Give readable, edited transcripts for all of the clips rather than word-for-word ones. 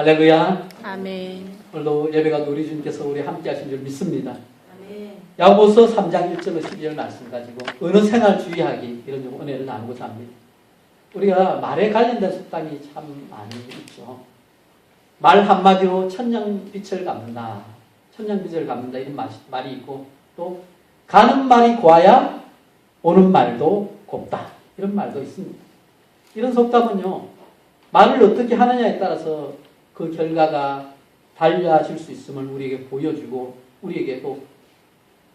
할렐루야. 아멘. 오늘도 예배가 우리 주님께서 우리 함께 하신 줄 믿습니다. 아멘. 야고보서 3장 1절로 12절 말씀 가지고 어느 생활 주의하기 이런 좀 은혜를 나누고자 합니다. 우리가 말에 관련된 속담이 참 많이 있죠. 말 한마디로 천냥빛을 갚는다. 천냥빛을 갚는다 이런 말이 있고 또 가는 말이 고와야 오는 말도 곱다. 이런 말도 있습니다. 이런 속담은요. 말을 어떻게 하느냐에 따라서 그 결과가 달라질 수 있음을 우리에게 보여주고 우리에게 또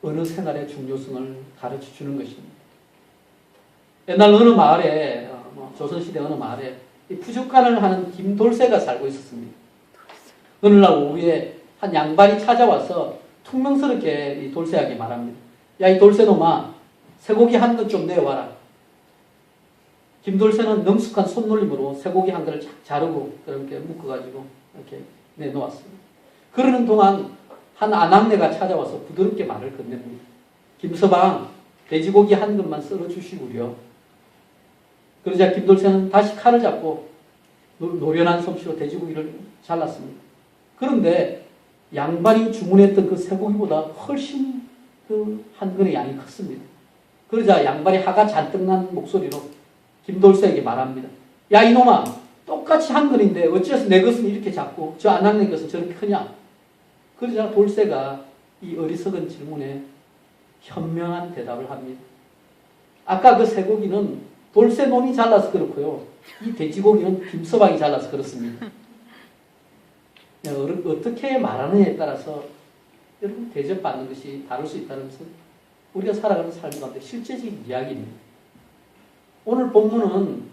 어느 생활의 중요성을 가르쳐 주는 것입니다. 옛날 어느 마을에 조선시대 어느 마을에 이 푸죽간을 하는 김돌쇠가 살고 있었습니다. 어느 날 오후에 한 양반이 찾아와서 퉁명스럽게 이 돌쇠에게 말합니다. 야, 이 돌쇠놈아, 쇠고기 한 근 좀 내와라. 김돌쇠는 능숙한 손놀림으로 쇠고기 한 근을 자르고 그렇게 묶어가지고 이렇게 내놓았습니다. 그러는 동안 한 아낙네가 찾아와서 부드럽게 말을 건넵니다. 김서방, 돼지고기 한 근만 썰어주시구려. 그러자 김돌쇠는 다시 칼을 잡고 노련한 솜씨로 돼지고기를 잘랐습니다. 그런데 양반이 주문했던 그 쇠고기보다 훨씬 그 한 근의 양이 컸습니다. 그러자 양반이 화가 잔뜩 난 목소리로 김돌쇠에게 말합니다. 야, 이놈아, 똑같이 한 근인데 어째서 내 것은 이렇게 작고 저 아낙네 것은 저렇게 크냐? 그러자 돌쇠가 이 어리석은 질문에 현명한 대답을 합니다. 아까 그 쇠고기는 돌쇠 놈이 잘라서 그렇고요. 이 돼지고기는 김서방이 잘라서 그렇습니다. 어떻게 말하느냐에 따라서 여러분 대접받는 것이 다를 수 있다는 것은 우리가 살아가는 삶 가운데 실제적인 이야기입니다. 오늘 본문은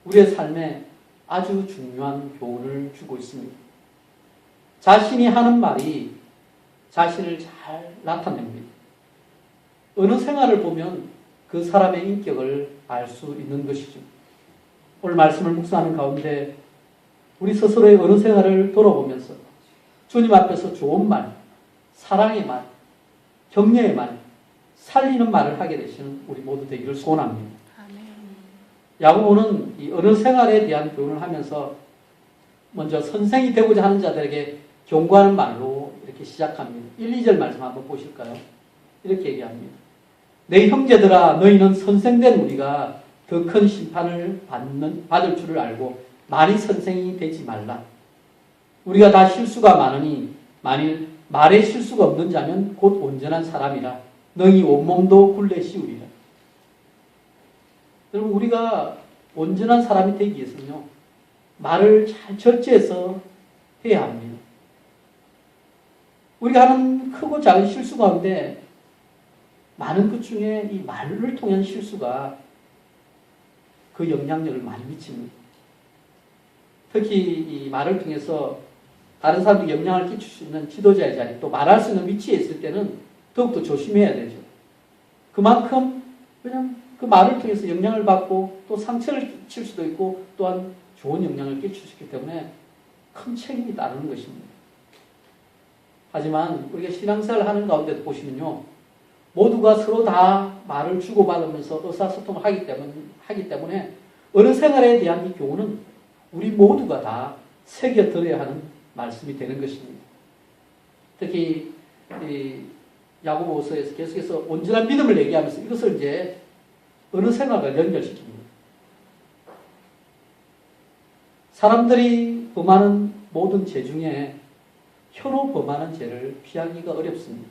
우리의 삶에 아주 중요한 교훈을 주고 있습니다. 자신이 하는 말이 자신을 잘 나타냅니다. 어느 생활을 보면 그 사람의 인격을 알 수 있는 것이죠. 오늘 말씀을 묵상하는 가운데 우리 스스로의 어느 생활을 돌아보면서 주님 앞에서 좋은 말, 사랑의 말, 격려의 말, 살리는 말을 하게 되시는 우리 모두 되기를 소원합니다. 야고보는 이 어느 생활에 대한 교훈을 하면서 먼저 선생이 되고자 하는 자들에게 경고하는 말로 이렇게 시작합니다. 1, 2절 말씀 한번 보실까요? 이렇게 얘기합니다. 내 형제들아, 너희는 선생된 우리가 더 큰 심판을 받을 줄을 알고 많이 선생이 되지 말라. 우리가 다 실수가 많으니 만일 말에 실수가 없는 자면 곧 온전한 사람이라. 너희 온몸도 굴레 씌우리라. 여러분, 우리가 온전한 사람이 되기 위해서는요, 말을 잘 절제해서 해야 합니다. 우리가 하는 크고 작은 실수 가운데 많은 것 중에 이 말을 통한 실수가 그 영향력을 많이 미칩니다. 특히 이 말을 통해서 다른 사람들이 영향을 끼칠 수 있는 지도자의 자리, 또 말할 수 있는 위치에 있을 때는 더욱더 조심해야 되죠. 그만큼 그냥 그 말을 통해서 영향을 받고 또 상처를 끼칠 수도 있고 또한 좋은 영향을 끼칠 수 있기 때문에 큰 책임이 따르는 것입니다. 하지만 우리가 신앙생활을 하는 가운데도 보시면요, 모두가 서로 다 말을 주고받으면서 의사소통을 하기 때문에 어느 생활에 대한 이 교훈은 우리 모두가 다 새겨들어야 하는 말씀이 되는 것입니다. 특히 이 야고보서에서 계속해서 온전한 믿음을 얘기하면서 이것을 이제 어느 생활과 연결시킵니다. 사람들이 범하는 모든 죄 중에 혀로 범하는 죄를 피하기가 어렵습니다.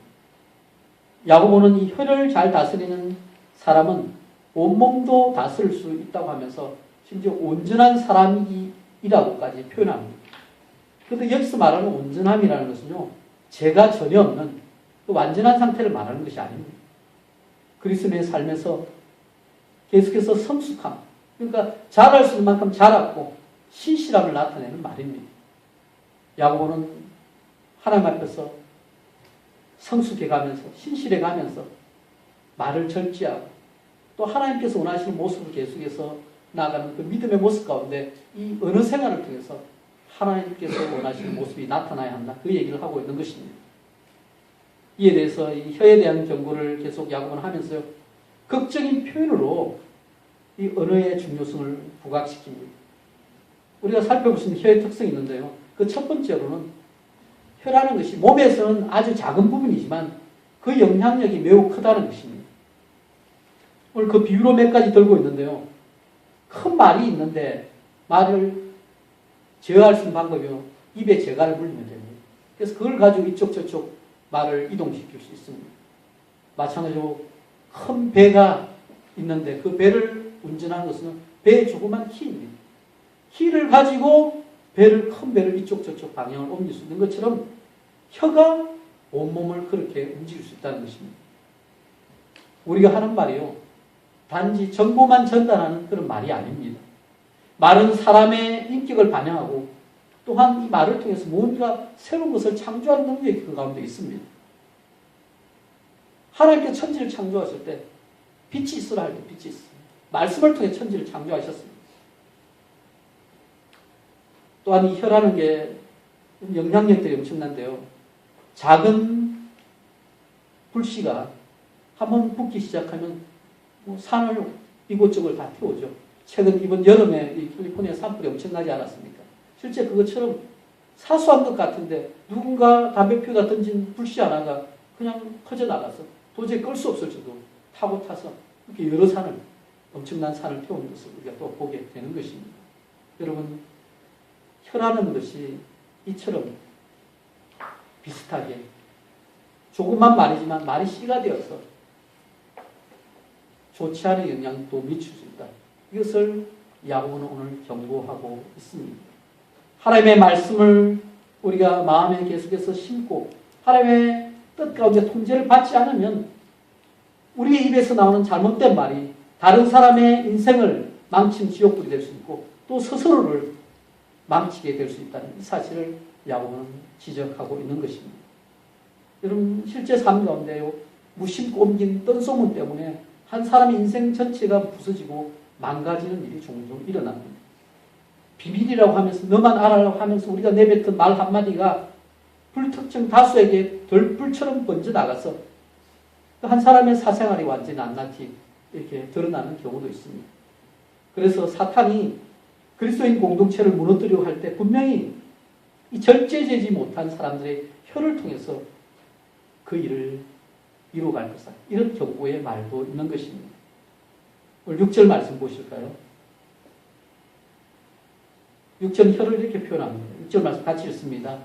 야고보는 이 혀를 잘 다스리는 사람은 온몸도 다스릴 수 있다고 하면서 심지어 온전한 사람이라고까지 표현합니다. 그런데 여기서 말하는 온전함이라는 것은요, 죄가 전혀 없는 그 완전한 상태를 말하는 것이 아닙니다. 그리스도의 삶에서 계속해서 성숙함, 그러니까 잘할 수 있는 만큼 잘하고 신실함을 나타내는 말입니다. 야고보는 하나님 앞에서 성숙해가면서 신실해가면서 말을 절제하고 또 하나님께서 원하시는 모습을 계속해서 나아가는 그 믿음의 모습 가운데 이 어느 생활을 통해서 하나님께서 원하시는 모습이 나타나야 한다. 그 얘기를 하고 있는 것입니다. 이에 대해서 이 혀에 대한 경고를 계속 야고보는 하면서요, 극적인 표현으로 이 언어의 중요성을 부각시킵니다. 우리가 살펴볼 수 있는 혀의 특성이 있는데요, 그 첫 번째로는 혀라는 것이 몸에서는 아주 작은 부분이지만 그 영향력이 매우 크다는 것입니다. 오늘 그 비유로 몇 가지 들고 있는데요. 큰 말이 있는데 말을 제어할 수 있는 방법이요. 입에 재갈을 물리면 됩니다. 그래서 그걸 가지고 이쪽 저쪽 말을 이동시킬 수 있습니다. 마찬가지로 큰 배가 있는데 그 배를 운전하는 것은 배의 조그만 키입니다. 키를 가지고 큰 배를 이쪽 저쪽 방향을 옮길 수 있는 것처럼 혀가 온몸을 그렇게 움직일 수 있다는 것입니다. 우리가 하는 말이요. 단지 정보만 전달하는 그런 말이 아닙니다. 말은 사람의 인격을 반영하고 또한 이 말을 통해서 무언가 새로운 것을 창조하는 능력이 그 가운데 있습니다. 하나님께서 천지를 창조하실 때 빛이 있으라 할 때 빛이 있습니다. 말씀을 통해 천지를 창조하셨습니다. 또한 이 혀라는 게 영향력들이 엄청난데요. 작은 불씨가 한번 붙기 시작하면 산을 이곳저곳 다 태우죠. 최근 이번 여름에 이 캘리포니아 산불이 엄청나지 않았습니까? 실제 그것처럼 사소한 것 같은데 누군가 담배 피우다 던진 불씨 하나가 그냥 퍼져나가서 도저히 끌 수 없을 정도로 타고 타서 이렇게 여러 산을, 엄청난 산을 태우는 것을 우리가 또 보게 되는 것입니다. 여러분, 혀라는 것이 이처럼 비슷하게 조그만 말이지만 말이 씨가 되어서 좋지 않은 영향도 미칠 수 있다. 이것을 야고보는 오늘 경고하고 있습니다. 하나님의 말씀을 우리가 마음에 계속해서 심고 하나님의 뜻 가운데 통제를 받지 않으면 우리의 입에서 나오는 잘못된 말이 다른 사람의 인생을 망친 지옥불이 될 수 있고 또 스스로를 망치게 될 수 있다는 이 사실을 야고보는 지적하고 있는 것입니다. 여러분 실제 삶 가운데요. 무심코 옮긴 뜬소문 때문에 한 사람의 인생 전체가 부서지고 망가지는 일이 종종 일어납니다. 비밀이라고 하면서 너만 알아라고 하면서 우리가 내뱉은 말 한마디가 불특정 다수에게 돌불처럼 번져나가서 한 사람의 사생활이 완전히 낱낱이 이렇게 드러나는 경우도 있습니다. 그래서 사탄이 그리스도인 공동체를 무너뜨리려 할 때 분명히 이 절제되지 못한 사람들의 혀를 통해서 그 일을 이루어갈 것이다. 이런 경고의 말도 있는 것입니다. 오늘 6절 말씀 보실까요? 6절 혀를 이렇게 표현합니다. 6절 말씀 같이 읽습니다.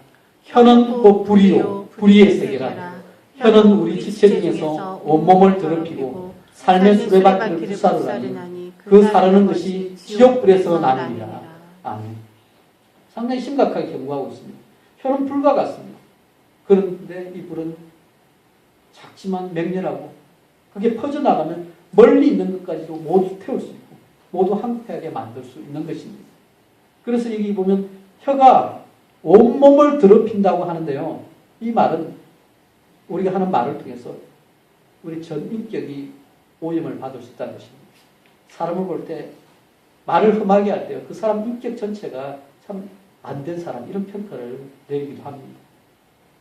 혀는 곧 불이요 불의의 세계라. 혀는 우리 지체 중에서 온몸을 더럽히고 삶의 수레바퀴를 불사르나니 그 사르는 것이 지옥불에서 나느니라. 아멘. 상당히 심각하게 경고하고 있습니다. 혀는 불과 같습니다. 그런데 이 불은 작지만 맹렬하고 그게 퍼져나가면 멀리 있는 것까지도 모두 태울 수 있고 모두 한패하게 만들 수 있는 것입니다. 그래서 여기 보면 혀가 온몸을 더럽힌다고 하는데요. 이 말은 우리가 하는 말을 통해서 우리 전 인격이 오염을 받을 수 있다는 것입니다. 사람을 볼 때 말을 험하게 할 때 그 사람 인격 전체가 참 안 된 사람 이런 평가를 내리기도 합니다.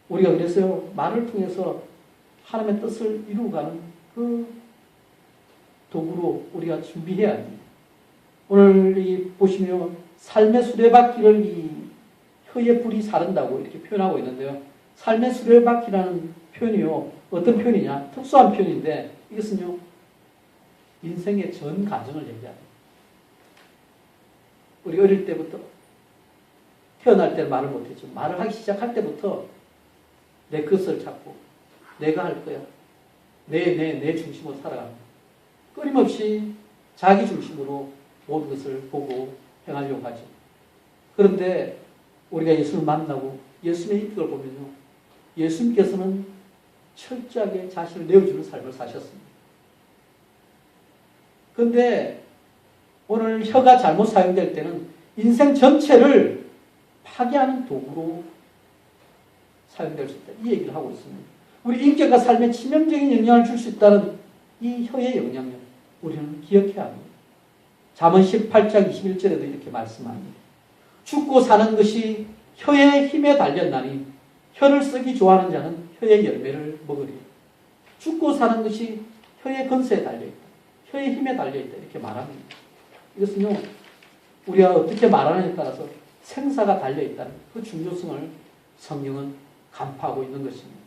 우리가 그래서 말을 통해서 하나님의 뜻을 이루어가는 그 도구로 우리가 준비해야 합니다. 오늘 보시면 삶의 수레바퀴를 이 혀의 불이 사른다고 이렇게 표현하고 있는데요. 삶의 수레바퀴라는 표현이요. 어떤 표현이냐? 특수한 표현인데 이것은요. 인생의 전 과정을 얘기합니다. 우리 어릴 때부터 태어날 때는 말을 못했죠. 말을 하기 시작할 때부터 내 것을 찾고 내가 할 거야. 내 중심으로 살아갑니다. 끊임없이 자기 중심으로 모든 것을 보고 행하려고 하죠. 그런데 우리가 예수를 만나고 예수님의 인격을 보면요. 예수님께서는 철저하게 자신을 내어주는 삶을 사셨습니다. 그런데 오늘 혀가 잘못 사용될 때는 인생 전체를 파괴하는 도구로 사용될 수 있다. 이 얘기를 하고 있습니다. 우리 인격과 삶에 치명적인 영향을 줄 수 있다는 이 혀의 영향력 우리는 기억해야 합니다. 잠언 18장 21절에도 이렇게 말씀합니다. 죽고 사는 것이 혀의 힘에 달렸나니 혀를 쓰기 좋아하는 자는 혀의 열매를 먹으리. 죽고 사는 것이 혀의 근세에 달려있다. 혀의 힘에 달려있다. 이렇게 말합니다. 이것은요. 우리가 어떻게 말하느냐에 따라서 생사가 달려있다는 그 중요성을 성경은 간파하고 있는 것입니다.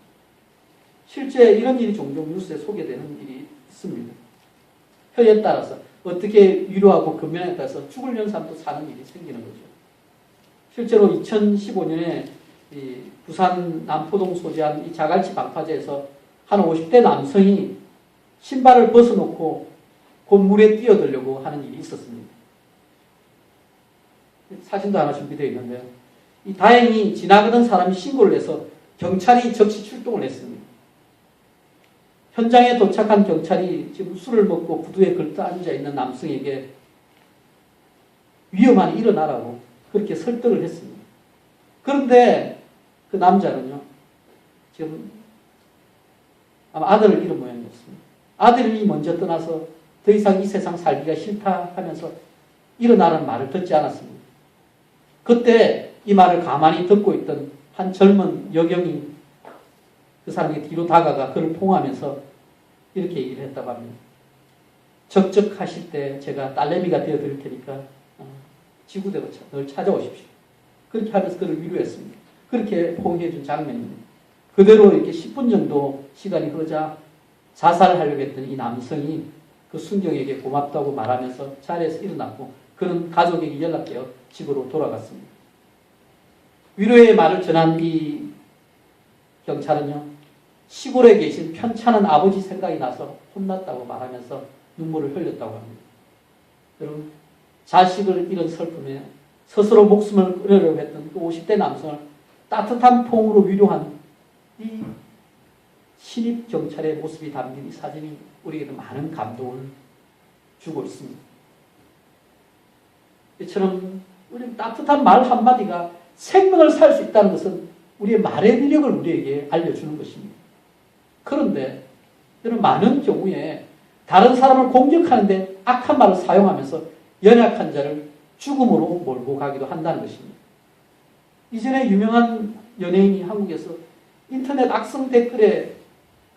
실제 이런 일이 종종 뉴스에 소개되는 일이 있습니다. 혀에 따라서 어떻게 위로하고 근면에 따라서 죽으려는 사람도 사는 일이 생기는 거죠. 실제로 2015년에 부산 남포동 소재한 이 자갈치 방파제에서 한 50대 남성이 신발을 벗어놓고 곧 물에 뛰어들려고 하는 일이 있었습니다. 사진도 하나 준비되어 있는데요. 다행히 지나가던 사람이 신고를 해서 경찰이 즉시 출동을 했습니다. 현장에 도착한 경찰이 지금 술을 먹고 구두에 걸터 앉아있는 남성에게 위험하니 일어나라고 그렇게 설득을 했습니다. 그런데 그 남자는요, 지금 아마 아들을 잃은 모양이었습니다. 아들이 먼저 떠나서 더 이상 이 세상 살기가 싫다 하면서 일어나라는 말을 듣지 않았습니다. 그때 이 말을 가만히 듣고 있던 한 젊은 여경이 그 사람에게 뒤로 다가가 그를 포옹하면서 이렇게 얘기를 했다고 합니다. 적적하실 때 제가 딸내미가 되어드릴 테니까 지구대로 늘 찾아오십시오. 그렇게 하면서 그를 위로했습니다. 그렇게 포옹해준 장면입니다. 그대로 이렇게 10분 정도 시간이 흐르자 자살하려고 했던 이 남성이 그 순경에게 고맙다고 말하면서 자리에서 일어났고 그는 가족에게 연락되어 집으로 돌아갔습니다. 위로의 말을 전한 이 경찰은요, 시골에 계신 편찮은 아버지 생각이 나서 혼났다고 말하면서 눈물을 흘렸다고 합니다. 여러분, 자식을 잃은 슬픔에 스스로 목숨을 끊으려고 했던 그 50대 남성을 따뜻한 포옹으로 위로한 이 신입 경찰의 모습이 담긴 이 사진이 우리에게도 많은 감동을 주고 있습니다. 이처럼 우리 따뜻한 말 한마디가 생명을 살 수 있다는 것은 우리의 말의 위력을 우리에게 알려주는 것입니다. 그런데 여러분, 많은 경우에 다른 사람을 공격하는데 악한 말을 사용하면서 연약한 자를 죽음으로 몰고 가기도 한다는 것입니다. 이전에 유명한 연예인이 한국에서 인터넷 악성 댓글에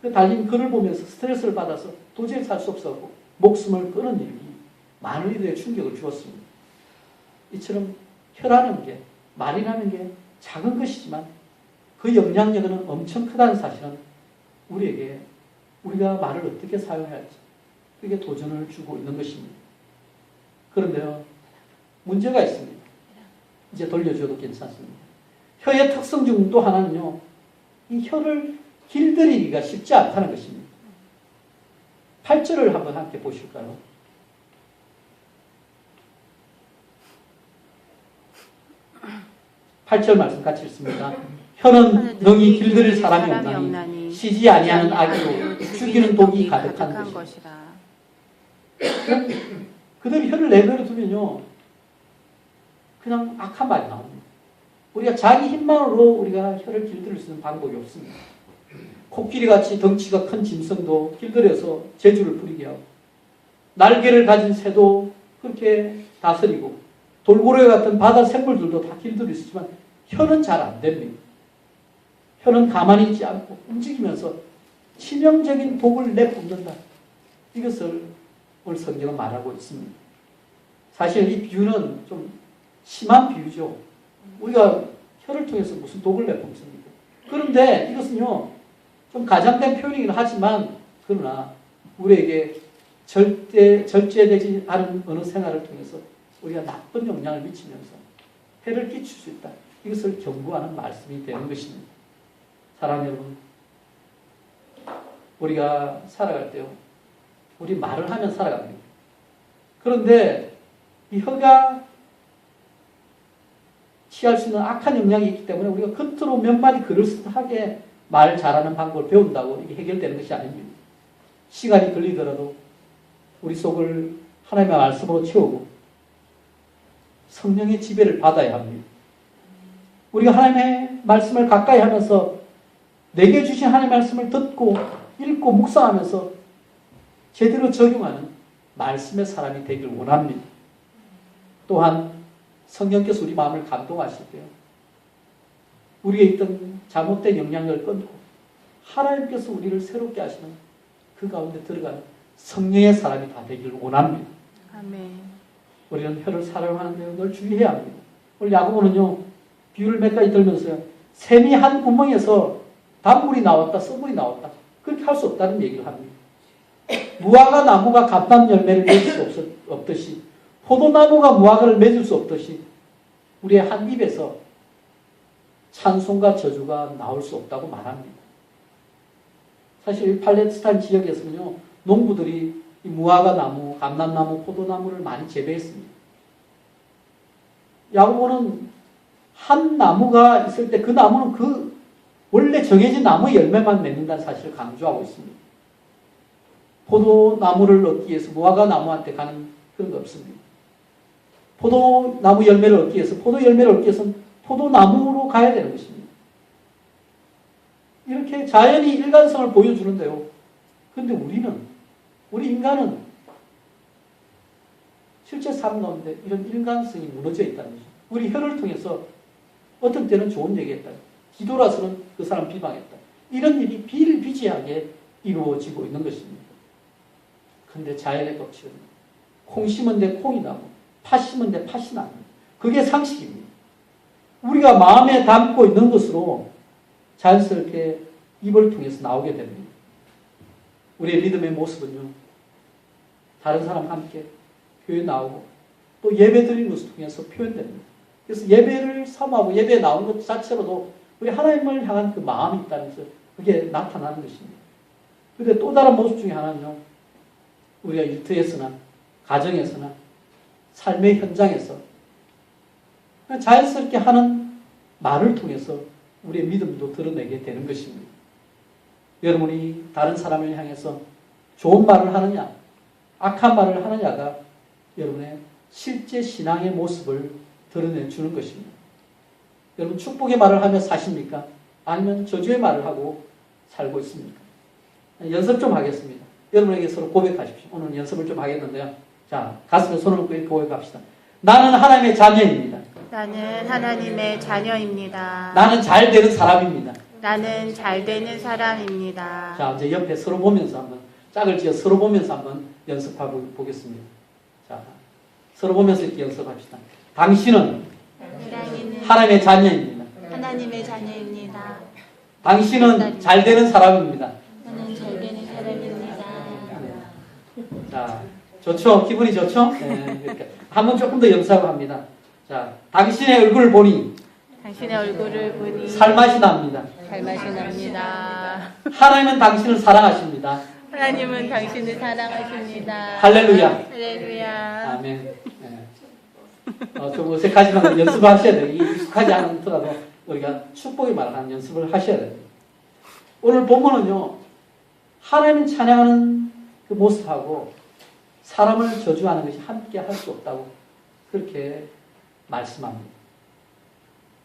그 달린 글을 보면서 스트레스를 받아서 도저히 살 수 없어서 목숨을 끊은 일이 많은 이들의 충격을 주었습니다. 이처럼 혀라는 게, 말이라는 게 작은 것이지만 그 영향력은 엄청 크다는 사실은 우리에게 우리가 말을 어떻게 사용해야 할지 그게 도전을 주고 있는 것입니다. 그런데요, 문제가 있습니다. 이제 돌려줘도 괜찮습니다. 혀의 특성 중 또 하나는요, 이 혀를 길들이기가 쉽지 않다는 것입니다. 8절을 한번 함께 보실까요? (8절) 말씀 같이 읽습니다. 혀는 능히 길들일 사람이 없나니 쉬지 아니하는 악으로 죽이는 독이 가득한 것이라. 그대로 혀를 내버려 두면요, 그냥 악한 말이 나옵니다. 우리가 자기 힘만으로 우리가 혀를 길들일 수 있는 방법이 없습니다. 코끼리같이 덩치가 큰 짐승도 길들여서 재주를 부리게 하고, 날개를 가진 새도 그렇게 다스리고, 돌고래 같은 바다 생물들도 다 길들일 수 있지만 혀는 잘 안 됩니다. 혀는 가만히 있지 않고 움직이면서 치명적인 독을 내뿜는다. 이것을 오늘 성경은 말하고 있습니다. 사실 이 비유는 좀 심한 비유죠. 우리가 혀를 통해서 무슨 독을 내뿜습니까? 그런데 이것은요, 좀 가장된 표현이긴 하지만, 그러나 우리에게 절제되지 않은 어느 생활을 통해서 우리가 나쁜 영향을 미치면서 해를 끼칠 수 있다. 이것을 경고하는 말씀이 되는 것입니다. 사랑하는 여러분, 우리가 살아갈 때요, 우리 말을 하면 살아갑니다. 그런데 이 혀가 취할 수 있는 악한 영향이 있기 때문에 우리가 겉으로 몇 마디 그럴듯하게 말 잘하는 방법을 배운다고 이게 해결되는 것이 아닙니다. 시간이 걸리더라도 우리 속을 하나님의 말씀으로 채우고 성령의 지배를 받아야 합니다. 우리가 하나님의 말씀을 가까이 하면서 내게 주신 하나님의 말씀을 듣고 읽고 묵상하면서 제대로 적용하는 말씀의 사람이 되길 원합니다. 또한 성령께서 우리 마음을 감동하실 때요, 우리에 있던 잘못된 영향을 끊고 하나님께서 우리를 새롭게 하시는 그 가운데 들어가는 성령의 사람이 다 되기를 원합니다. 아멘. 우리는 혀를 사랑하는 데 늘 주의해야 합니다. 오늘 야고보는요, 비유를 몇 가지 들면서요, 샘이 한 구멍에서 단물이 나왔다, 썩물이 나왔다. 그렇게 할 수 없다는 얘기를 합니다. 무화과 나무가 감람 열매를 맺을 수 없듯이, 포도나무가 무화과를 맺을 수 없듯이, 우리의 한 입에서 찬송과 저주가 나올 수 없다고 말합니다. 사실 팔레스타인 지역에서는요, 농부들이 이 무화과 나무, 감람나무, 포도나무를 많이 재배했습니다. 야고보는 한 나무가 있을 때 그 나무는 그 원래 정해진 나무 열매만 맺는다는 사실을 강조하고 있습니다. 포도나무를 얻기 위해서 무화과 나무한테 가는 그런 거 없습니다. 포도나무 열매를 얻기 위해서, 포도 열매를 얻기 위해서는 포도나무로 가야 되는 것입니다. 이렇게 자연이 일관성을 보여주는데요. 그런데 우리 인간은 실제 삶 가운데 이런 일관성이 무너져 있다는 거죠. 우리 혀를 통해서 어떤 때는 좋은 얘기했다. 기도라서는 그 사람 비방했다. 이런 일이 비일비재하게 이루어지고 있는 것입니다. 그런데 자연의 법칙은 콩 심은 데 콩이 나고 팥 심은 데 팥이 납니다. 그게 상식입니다. 우리가 마음에 담고 있는 것으로 자연스럽게 입을 통해서 나오게 됩니다. 우리의 믿음의 모습은요, 다른 사람과 함께 교회 나오고 또 예배 드리는 것을 통해서 표현됩니다. 그래서 예배를 사모하고 예배에 나오는 것 자체로도 우리 하나님을 향한 그 마음이 있다는 것을 그게 나타나는 것입니다. 그런데 또 다른 모습 중에 하나는요, 우리가 일터에서나 가정에서나 삶의 현장에서 자연스럽게 하는 말을 통해서 우리의 믿음도 드러내게 되는 것입니다. 여러분이 다른 사람을 향해서 좋은 말을 하느냐, 악한 말을 하느냐가 여러분의 실제 신앙의 모습을 드러내주는 것입니다. 여러분 축복의 말을 하며 사십니까? 아니면 저주의 말을 하고 살고 있습니까? 연습 좀 하겠습니다. 여러분에게 서로 고백하십시오. 오늘 연습을 좀 하겠는데요. 자, 가슴에 손을 얹고 이렇게 고백합시다. 나는 하나님의 자녀입니다. 나는 하나님의 자녀입니다. 나는 잘 되는 사람입니다. 나는 잘 되는 사람입니다. 자, 이제 옆에 서로 보면서 한번 짝을 지어 서로 보면서 한번 연습하고 보겠습니다. 자, 서로 보면서 이렇게 연습합시다. 당신은 하나님의 자녀입니다. 하나님의 자녀입니다. 당신은 잘 되는 사람입니다. 저는 잘 되는 사람입니다. 자, 좋죠? 기분이 좋죠? 네, 이렇게. 한번 조금 더 연습하고 합니다. 자, 당신의 얼굴을 보니 당신의 얼굴을 보니 살맛이 납니다. 살맛이 납니다. 하나님은 당신을 사랑하십니다. 하나님은 당신을 사랑하십니다. 할렐루야. 할렐루야. 아멘. 네. 좀 어색하지만 연습을 하셔야 돼요. 익숙하지 않더라도 우리가 축복의 말을 하는 연습을 하셔야 돼요. 오늘 본문은요, 하나님을 찬양하는 그 모습하고 사람을 저주하는 것이 함께 할 수 없다고 그렇게 말씀합니다.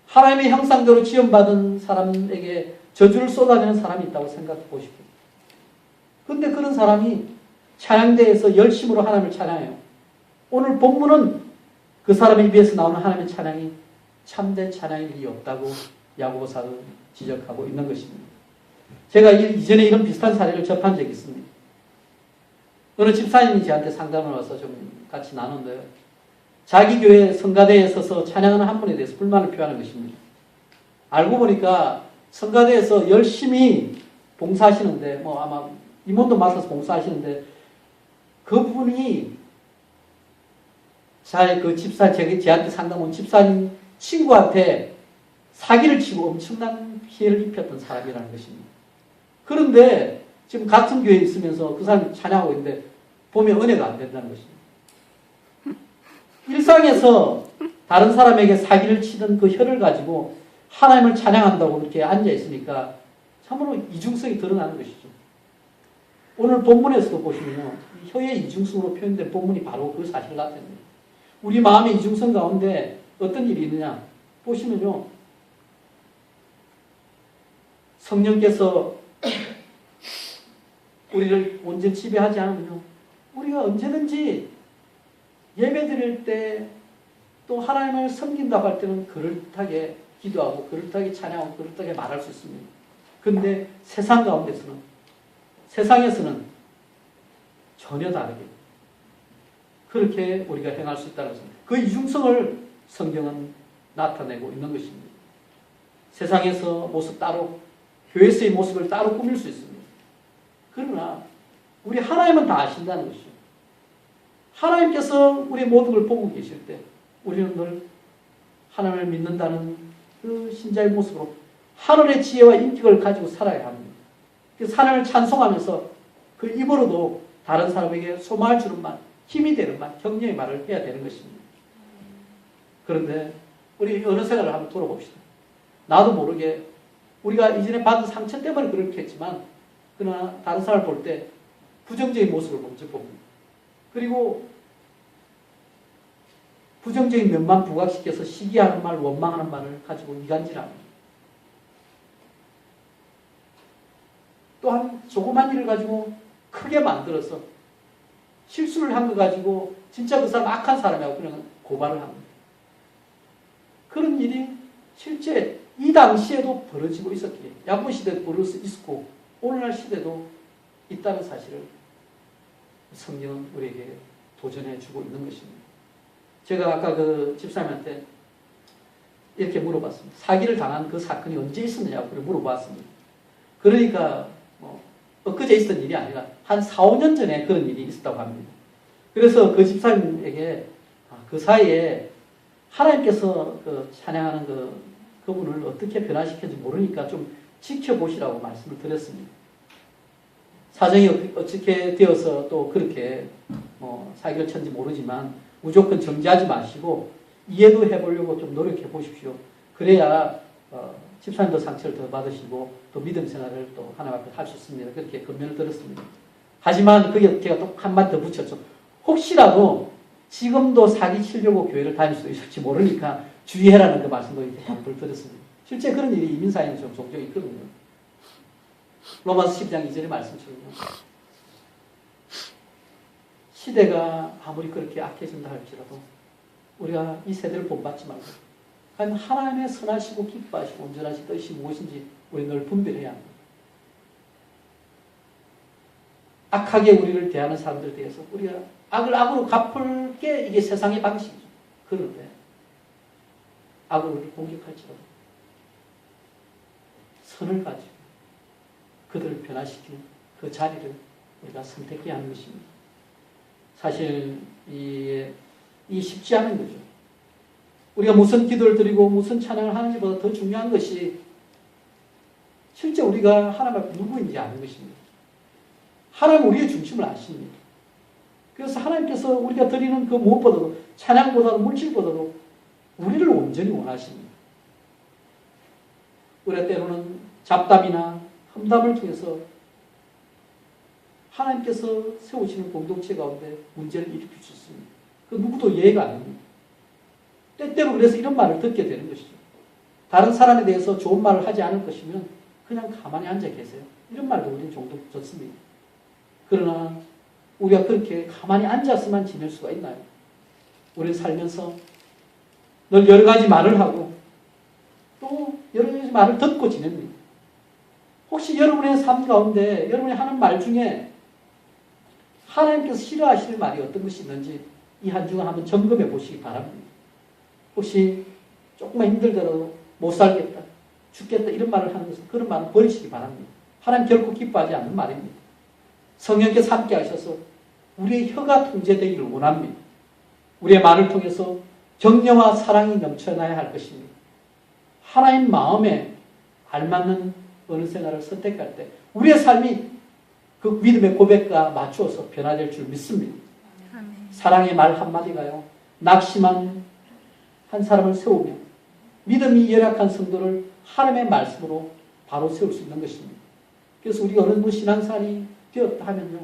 하나님의 형상대로 지음받은 사람에게 저주를 쏟아내는 사람이 있다고 생각해 보십시오. 그런데 그런 사람이 찬양대에서 열심으로 하나님을 찬양해요. 오늘 본문은 그 사람의 입에서 나오는 하나님의 찬양이 참된 찬양일 리 없다고 야고보사는 지적하고 있는 것입니다. 제가 이전에 이런 비슷한 사례를 접한 적이 있습니다. 어느 집사님이 저한테 상담을 와서 좀 같이 나눴는데요. 자기 교회 성가대에 서서 찬양하는 한 분에 대해서 불만을 표하는 것입니다. 알고 보니까 성가대에서 열심히 봉사하시는데, 아마 임원도 맡아서 봉사하시는데, 그분이 그 집사, 저한테 상담 온 집사님 친구한테 사기를 치고 엄청난 피해를 입혔던 사람이라는 것입니다. 그런데 지금 같은 교회에 있으면서 그 사람이 찬양하고 있는데 보면 은혜가 안 된다는 것입니다. 일상에서 다른 사람에게 사기를 치던 그 혀를 가지고 하나님을 찬양한다고 이렇게 앉아있으니까 참으로 이중성이 드러나는 것이죠. 오늘 본문에서도 보시면요, 혀의 이중성으로 표현된 본문이 바로 그 사실을 나타냅니다. 우리 마음의 이중성 가운데 어떤 일이 있느냐 보시면요, 성령께서 우리를 온전히 지배하지 않으면요, 우리가 언제든지 예배 드릴 때 또 하나님을 섬긴다고 할 때는 그럴듯하게 기도하고 그럴듯하게 찬양하고 그럴듯하게 말할 수 있습니다. 그런데 세상 가운데서는, 세상에서는 전혀 다르게 그렇게 우리가 행할 수 있다는 것입니다. 그 이중성을 성경은 나타내고 있는 것입니다. 세상에서 모습 따로, 교회에서의 모습을 따로 꾸밀 수 있습니다. 그러나 우리 하나님은 다 아신다는 것이죠. 하나님께서 우리의 모든 걸 보고 계실 때 우리는 늘 하나님을 믿는다는 그 신자의 모습으로 하늘의 지혜와 인격을 가지고 살아야 합니다. 그래서 하나님을 찬송하면서 그 입으로도 다른 사람에게 소망을 주는 말, 힘이 되는 말, 격려의 말을 해야 되는 것입니다. 그런데 우리 어느 생활을 한번 돌아봅시다. 나도 모르게 우리가 이전에 받은 상처 때문에 그렇게 했지만 그러나 다른 사람을 볼 때 부정적인 모습을 먼저 봅니다. 그리고 부정적인 면만 부각시켜서 시기하는 말, 원망하는 말을 가지고 이간질합니다. 또한 조그만 일을 가지고 크게 만들어서 실수를 한 거 가지고 진짜 그 사람 악한 사람이라고 그냥 고발을 합니다. 그런 일이 실제 이 당시에도 벌어지고 있었기에 야고 시대도 벌어져 있었고 오늘날 시대도 있다는 사실을 성경은 우리에게 도전해 주고 있는 것입니다. 제가 아까 그 집사님한테 이렇게 물어봤습니다. 사기를 당한 그 사건이 언제 있었느냐고 물어봤습니다. 그러니까 엊그제 있었던 일이 아니라 한 4, 5년 전에 그런 일이 있었다고 합니다. 그래서 그 집사님에게 그 사이에 하나님께서 그 찬양하는 그분을 어떻게 변화시켰는지 모르니까 좀 지켜보시라고 말씀을 드렸습니다. 사정이 어떻게 되어서 또 그렇게 사기를 쳤는지 모르지만 무조건 정지하지 마시고 이해도 해보려고 좀 노력해 보십시오. 그래야 집사님도 상처를 더 받으시고 또 믿음 생활을 또 하나님 앞에 할 수 있습니다. 그렇게 권면을 들었습니다. 하지만 그게 제가 또 한 번 더 붙였죠. 혹시라도 지금도 사기 치려고 교회를 다닐 수도 있을지 모르니까 주의해라는 그 말씀도 이렇게 한번 드렸습니다. 실제 그런 일이 이민사회는 좀 종종 있거든요. 로마서 12장 2절의 말씀처럼요. 시대가 아무리 그렇게 악해진다 할지라도 우리가 이 세대를 본받지 말고 과연 하나님의 선하시고 기뻐하시고 온전하신 뜻이 무엇인지 우리 늘 분별해야 합니다. 악하게 우리를 대하는 사람들에 대해서 우리가 악을 악으로 갚을 게 이게 세상의 방식이죠. 그런데 악을 우리를 공격할지라도 선을 가지고 그들을 변화시키는 그 자리를 우리가 선택해야 하는 것입니다. 사실 이 쉽지 않은 거죠. 우리가 무슨 기도를 드리고 무슨 찬양을 하는지보다 더 중요한 것이 실제 우리가 하나님 앞에 누구인지 아는 것입니다. 하나님 우리의 중심을 아십니다. 그래서 하나님께서 우리가 드리는 그 무엇보다도 찬양보다도 물질보다도 우리를 온전히 원하십니다. 우리가 때로는 잡담이나 험담을 통해서 하나님께서 세우시는 공동체 가운데 문제를 일으킬 수 있습니다. 그 누구도 예외가 아닙니다. 때때로 그래서 이런 말을 듣게 되는 것이죠. 다른 사람에 대해서 좋은 말을 하지 않을 것이면 그냥 가만히 앉아 계세요. 이런 말도 우리는 종종 듣습니다. 그러나 우리가 그렇게 가만히 앉아서만 지낼 수가 있나요? 우리는 살면서 늘 여러 가지 말을 하고 또 여러 가지 말을 듣고 지냅니다. 혹시 여러분의 삶 가운데 여러분이 하는 말 중에 하나님께서 싫어하실 말이 어떤 것이 있는지 이 한 주간 한번 점검해 보시기 바랍니다. 혹시 조금만 힘들더라도 못 살겠다, 죽겠다 이런 말을 하는 것은 그런 말은 버리시기 바랍니다. 하나님 결코 기뻐하지 않는 말입니다. 성령께서 함께 하셔서 우리의 혀가 통제되기를 원합니다. 우리의 말을 통해서 격려와 사랑이 넘쳐나야 할 것입니다. 하나님 마음에 알맞는 어느 생활을 선택할 때 우리의 삶이 그 믿음의 고백과 맞추어서 변화될 줄 믿습니다. 아멘. 사랑의 말 한마디가요, 낙심한 한 사람을 세우며 믿음이 열악한 성도를 하나님의 말씀으로 바로 세울 수 있는 것입니다. 그래서 우리가 어느 신앙생활이 되었다 하면요,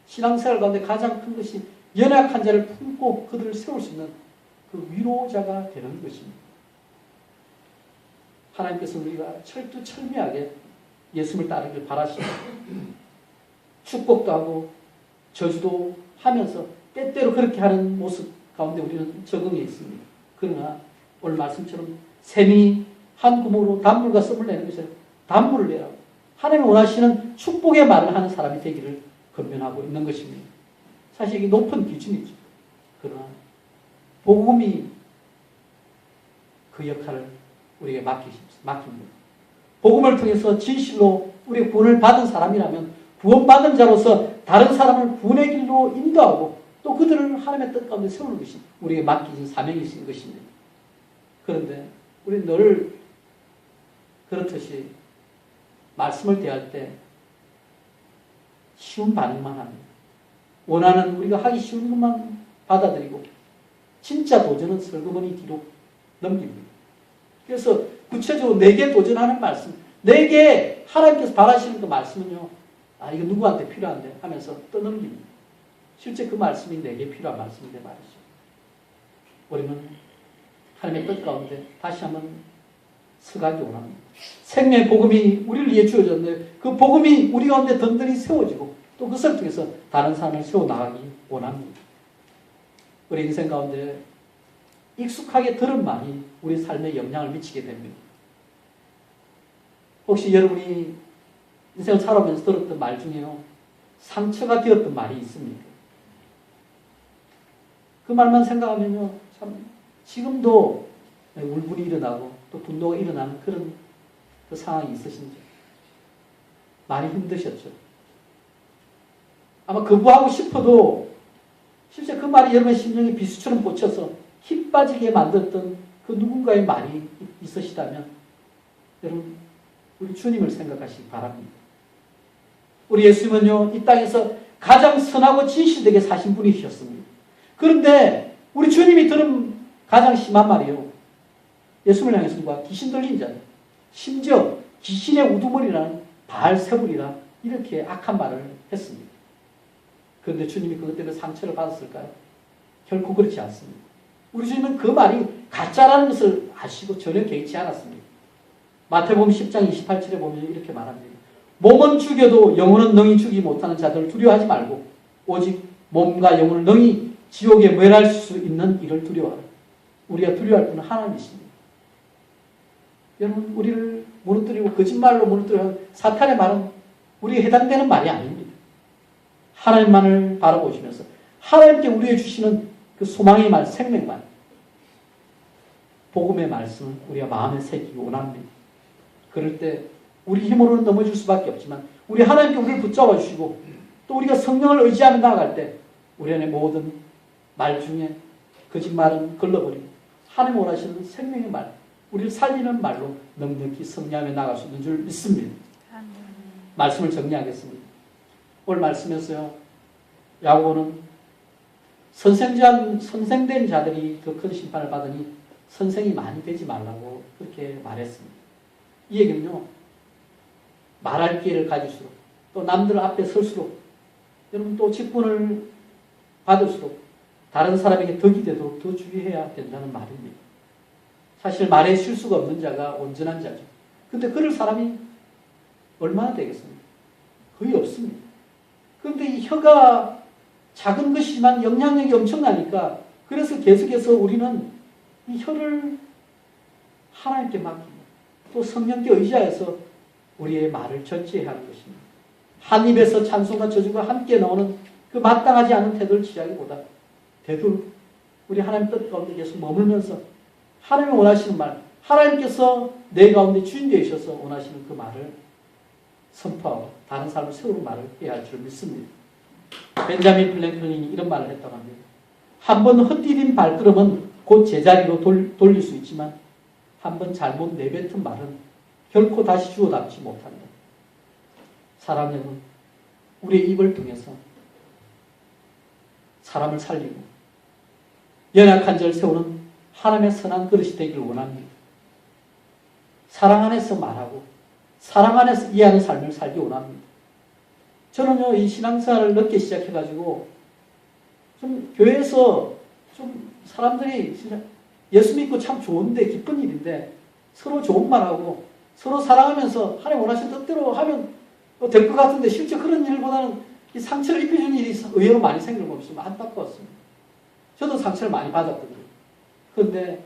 신앙생활 가운데 가장 큰 것이 연약한 자를 품고 그들을 세울 수 있는 그 위로자가 되는 것입니다. 하나님께서 우리가 철두철미하게 예수를 따르길 바라십니다. 축복도 하고 저주도 하면서 때때로 그렇게 하는 모습 가운데 우리는 적응해 있습니다. 그러나 오늘 말씀처럼 샘이 한 구멍으로 단물과 썸을 내는 것처럼 단물을 내라고 하나님이 원하시는 축복의 말을 하는 사람이 되기를 권면하고 있는 것입니다. 사실 이게 높은 기준이죠. 그러나 복음이 그 역할을 우리에게 맡깁니다. 복음을 통해서 진실로 우리의 구원을 받은 사람이라면 구원받은 자로서 다른 사람을 구원의 길로 인도하고 또 그들을 하나님의 뜻 가운데 세우는 것이 우리에게 맡기신 사명이신 것입니다. 그런데 우리는 늘 그렇듯이 말씀을 대할 때 쉬운 반응만 합니다. 원하는 우리가 하기 쉬운 것만 받아들이고 진짜 도전은 슬그머니 뒤로 넘깁니다. 그래서 구체적으로 내게 도전하는 말씀, 내게 하나님께서 바라시는 그 말씀은요, 아, 이거 누구한테 필요한데 하면서 떠넘깁니다. 실제 그 말씀이 내게 필요한 말씀인데 말이죠. 우리는 하나님의 뜻 가운데 다시 한번 서가기 원합니다. 생명의 복음이 우리를 위해 주어졌는데 그 복음이 우리 가운데 든든히 세워지고 또 그것을 통해서 다른 사람을 세워나가기 원합니다. 우리 인생 가운데 익숙하게 들은 말이 우리 삶에 영향을 미치게 됩니다. 혹시 여러분이 인생을 살아오면서 들었던 말 중에요, 상처가 되었던 말이 있습니까? 그 말만 생각하면요, 참 지금도 울분이 일어나고 또 분노가 일어나는 그런 그 상황이 있으신지 많이 힘드셨죠. 아마 거부하고 싶어도 실제 그 말이 여러분의 심령에 비수처럼 꽂혀서 힘 빠지게 만들었던 그 누군가의 말이 있으시다면 여러분 우리 주님을 생각하시기 바랍니다. 우리 예수님은요, 이 땅에서 가장 선하고 진실되게 사신 분이셨습니다. 그런데 우리 주님이 들은 가장 심한 말이요, 예수님을 향해서 누가 귀신 들린 자, 심지어 귀신의 우두머리라는 바알세불이라 이렇게 악한 말을 했습니다. 그런데 주님이 그것 때문에 상처를 받았을까요? 결코 그렇지 않습니다. 우리 주님은 그 말이 가짜라는 것을 아시고 전혀 개의치 않았습니다. 마태복음 10장 28절에 보면 이렇게 말합니다. 몸은 죽여도 영혼은 능히 죽이지 못하는 자들을 두려워하지 말고 오직 몸과 영혼을 능히 지옥에 멸할 수 있는 이를 두려워하라. 우리가 두려워할 분은 하나님이십니다. 여러분, 우리를 무너뜨리고 거짓말로 무너뜨리는 사탄의 말은 우리에 해당되는 말이 아닙니다. 하나님만을 바라보시면서 하나님께 우리에게 주시는 그 소망의 말, 생명의 말, 복음의 말씀을 우리가 마음에 새기기 원합니다. 그럴 때 우리 힘으로는 넘어질 수밖에 없지만 우리 하나님께 우리를 붙잡아 주시고 또 우리가 성령을 의지하며 나아갈 때 우리 안에 모든 말 중에 거짓말은 걸러버리고 하나님 원하시는 생명의 말, 우리를 살리는 말로 넉넉히 승리하며 나갈 수 있는 줄 믿습니다. 말씀을 정리하겠습니다. 오늘 말씀에서요, 야고보는 선생된 자들이 더 큰 심판을 받으니 선생이 많이 되지 말라고 그렇게 말했습니다. 이 얘기는요, 말할 기회를 가질수록 또 남들 앞에 설수록 여러분 또 직분을 받을수록 다른 사람에게 덕이 되도록 더 주의해야 된다는 말입니다. 사실 말에 실수가 없는 자가 온전한 자죠. 근데 그럴 사람이 얼마나 되겠습니까? 거의 없습니다. 그런데 이 혀가 작은 것이지만 영향력이 엄청나니까 그래서 계속해서 우리는 이 혀를 하나님께 맡기고 또 성령께 의지하여서 우리의 말을 절제해야 하는 것입니다. 한 입에서 찬송과 저주가 함께 나오는 그 마땅하지 않은 태도를 취하기보다 되도록 우리 하나님 뜻 가운데 계속 머물면서 하나님이 원하시는 말, 하나님께서 내 가운데 주인 되셔서 원하시는 그 말을 선포하고 다른 사람을 세우는 말을 해야 할 줄 믿습니다. 벤자민 플랭클린이 이런 말을 했다고 합니다. 한번 헛디딘 발걸음은 곧 제자리로 돌릴 수 있지만 한번 잘못 내뱉은 말은 결코 다시 주워담지 못한다. 사랑 여러분, 우리의 입을 통해서 사람을 살리고 연약한 자를 세우는 하나님의 선한 그릇이 되기를 원합니다. 사랑 안에서 말하고 사랑 안에서 이해하는 삶을 살기 원합니다. 저는요, 이 신앙생활을 늦게 시작해가지고 좀 교회에서 좀 사람들이 진짜 예수 믿고 참 좋은데 기쁜 일인데 서로 좋은 말하고 서로 사랑하면서 하나님 원하시는 뜻대로 하면 될 것 같은데 실제 그런 일보다는 이 상처를 입혀주는 일이 의외로 많이 생기는 것 없이 안타까웠습니다. 저도 상처를 많이 받았거든요. 그런데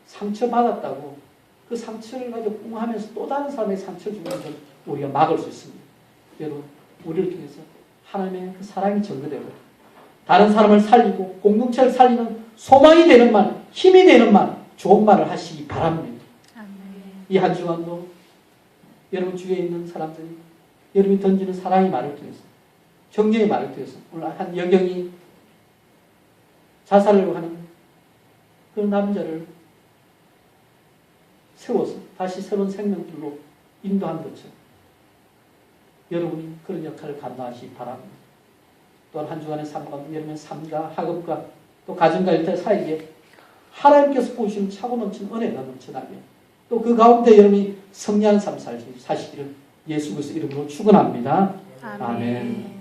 상처받았다고 그 상처를 가지고 꿍하면서 또 다른 사람의 상처를 주면 우리가 막을 수 있습니다. 여러분, 우리를 통해서 하나님의 그 사랑이 전거되고 다른 사람을 살리고 공동체를 살리는 소망이 되는 말, 힘이 되는 말, 좋은 말을 하시기 바랍니다. 아멘. 이 한 주간도 여러분 주위에 있는 사람들이 여러분이 던지는 사랑의 말을 통해서 격려의 말을 통해서 오늘 한 여경이 자살을 하는 그 남자를 세워서 다시 새로운 생명줄로 인도한 것처럼 여러분이 그런 역할을 감당하시기 바랍니다. 또한 한 주간의 삶 가운데 여러분의 삶과 학업과 또 가정과 일터 사이에 하나님께서 보시는 차고 넘치는 은혜가 넘쳐나게 또 그 가운데 여러분이 성리한 삶 사시기를 예수 그리스도 이름으로 축원합니다. 아멘.